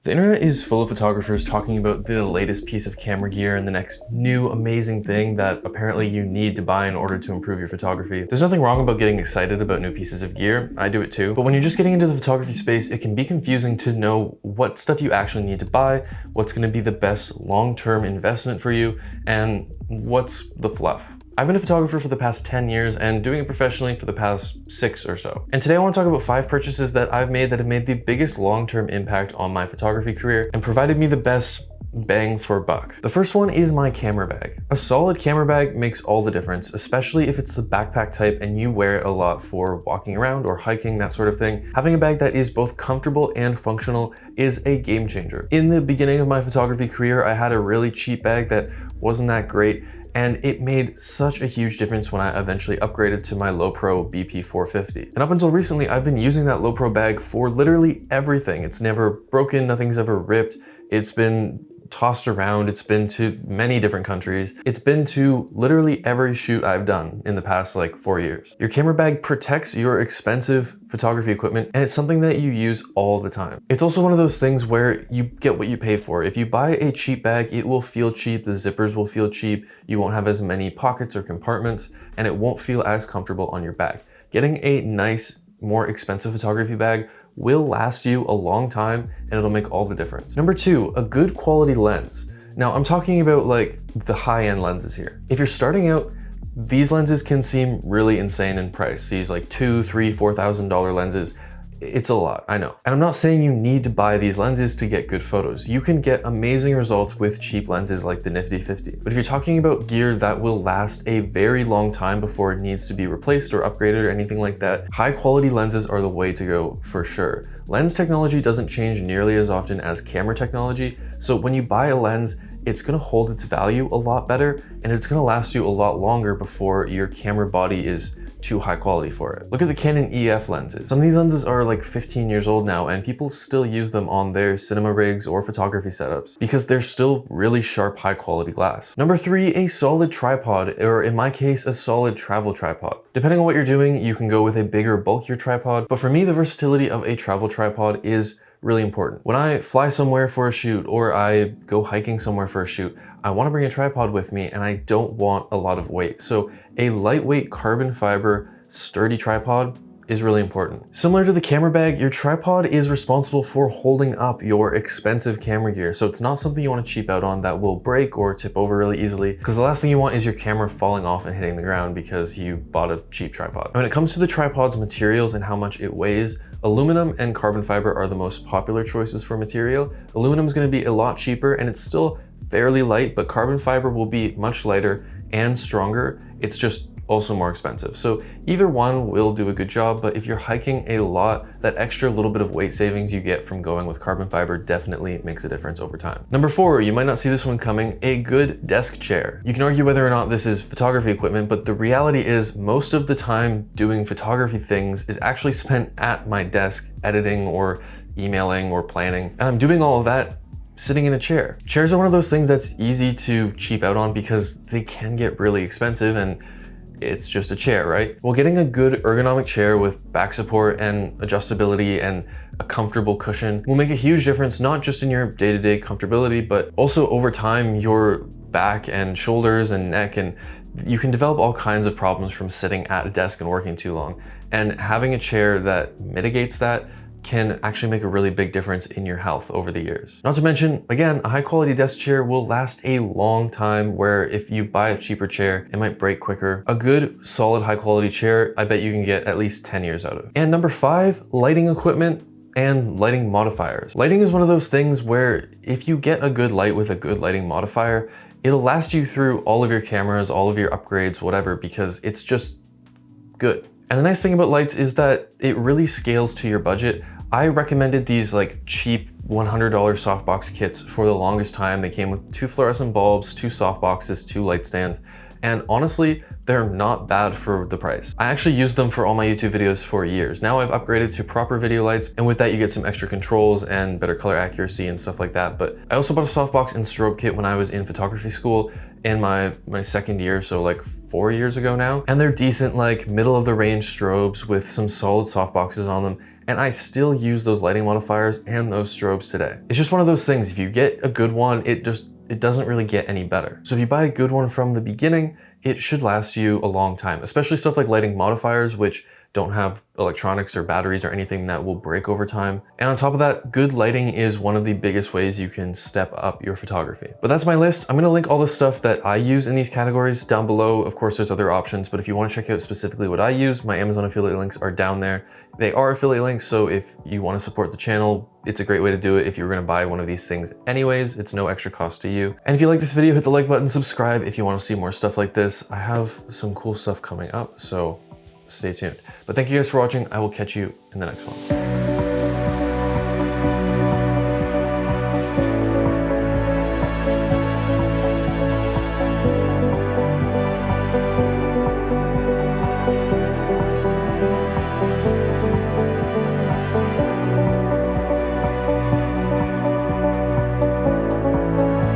The internet is full of photographers talking about the latest piece of camera gear and the next new amazing thing that apparently you need to buy in order to improve your photography. There's nothing wrong about getting excited about new pieces of gear. I do it too. But when you're just getting into the photography space, it can be confusing to know what stuff you actually need to buy, what's going to be the best long-term investment for you, and what's the fluff. I've been a photographer for the past 10 years and doing it professionally for the past 6 or so. And today I want to talk about 5 purchases that I've made that have made the biggest long-term impact on my photography career and provided me the best bang for buck. The first one is my camera bag. A solid camera bag makes all the difference, especially if it's the backpack type and you wear it a lot for walking around or hiking, that sort of thing. Having a bag that is both comfortable and functional is a game changer. In the beginning of my photography career, I had a really cheap bag that wasn't that great, and it made such a huge difference when I eventually upgraded to my Lowepro BP 450. And up until recently, I've been using that Lowepro bag for literally everything. It's never broken, nothing's ever ripped. It's been tossed around, it's been to many different countries. It's been to literally every shoot I've done in the past 4 years. Your camera bag protects your expensive photography equipment, and it's something that you use all the time. It's also one of those things where you get what you pay for. If you buy a cheap bag, it will feel cheap, the zippers will feel cheap, you won't have as many pockets or compartments, and it won't feel as comfortable on your back. Getting a nice, more expensive photography bag will last you a long time, and it'll make all the difference. Number 2, a good quality lens. Now I'm talking about the high-end lenses here. If you're starting out, these lenses can seem really insane in price. These $2,000, $3,000, $4,000 lenses. It's a lot, I know. And I'm not saying you need to buy these lenses to get good photos. You can get amazing results with cheap lenses like the Nifty 50. But if you're talking about gear that will last a very long time before it needs to be replaced or upgraded or anything like that, high quality lenses are the way to go for sure. Lens technology doesn't change nearly as often as camera technology, so when you buy a lens, it's gonna hold its value a lot better, and it's gonna last you a lot longer before your camera body is too high quality for it. Look at the Canon EF lenses. Some of these lenses are 15 years old now, and people still use them on their cinema rigs or photography setups because they're still really sharp, high quality glass. Number 3, a solid tripod, or in my case, a solid travel tripod. Depending on what you're doing, you can go with a bigger, bulkier tripod, but for me, the versatility of a travel tripod is really important. When I fly somewhere for a shoot or I go hiking somewhere for a shoot, I want to bring a tripod with me and I don't want a lot of weight. So a lightweight carbon fiber sturdy tripod is really important. Similar to the camera bag, your tripod is responsible for holding up your expensive camera gear. So it's not something you want to cheap out on that will break or tip over really easily, because the last thing you want is your camera falling off and hitting the ground because you bought a cheap tripod. When it comes to the tripod's materials and how much it weighs, aluminum and carbon fiber are the most popular choices for material. Aluminum is going to be a lot cheaper and it's still fairly light, but carbon fiber will be much lighter and stronger. It's just also more expensive. So either one will do a good job, but if you're hiking a lot, that extra little bit of weight savings you get from going with carbon fiber definitely makes a difference over time. Number 4, you might not see this one coming, a good desk chair. You can argue whether or not this is photography equipment, but the reality is most of the time doing photography things is actually spent at my desk editing or emailing or planning. And I'm doing all of that sitting in a chair. Chairs are one of those things that's easy to cheap out on because they can get really expensive and it's just a chair, right? Well, getting a good ergonomic chair with back support and adjustability and a comfortable cushion will make a huge difference, not just in your day-to-day comfortability, but also over time, your back and shoulders and neck, and you can develop all kinds of problems from sitting at a desk and working too long. And having a chair that mitigates that can actually make a really big difference in your health over the years. Not to mention, again, a high quality desk chair will last a long time, where if you buy a cheaper chair, it might break quicker. A good, solid, high quality chair, I bet you can get at least 10 years out of. And number 5, lighting equipment and lighting modifiers. Lighting is one of those things where if you get a good light with a good lighting modifier, it'll last you through all of your cameras, all of your upgrades, whatever, because it's just good. And the nice thing about lights is that it really scales to your budget. I recommended these cheap $100 softbox kits for the longest time. They came with 2 fluorescent bulbs, 2 softboxes, 2 light stands, and honestly, they're not bad for the price. I actually used them for all my YouTube videos for years. Now I've upgraded to proper video lights, and with that you get some extra controls and better color accuracy and stuff like that. But I also bought a softbox and strobe kit when I was in photography school in my second year, so 4 years ago now. And they're decent, middle of the range strobes with some solid softboxes on them. and I still use those lighting modifiers and those strobes today. It's just one of those things, if you get a good one, it doesn't really get any better. So if you buy a good one from the beginning, it should last you a long time, especially stuff like lighting modifiers, which don't have electronics or batteries or anything that will break over time. And on top of that, good lighting is one of the biggest ways you can step up your photography. But that's my list. I'm gonna link all the stuff that I use in these categories down below. Of course, there's other options, but if you wanna check out specifically what I use, my Amazon affiliate links are down there. They are affiliate links, so if you wanna support the channel, it's a great way to do it if you're gonna buy one of these things anyways. It's no extra cost to you. And if you like this video, hit the like button, subscribe if you wanna see more stuff like this. I have some cool stuff coming up, so stay tuned. But thank you guys for watching. I will catch you in the next one.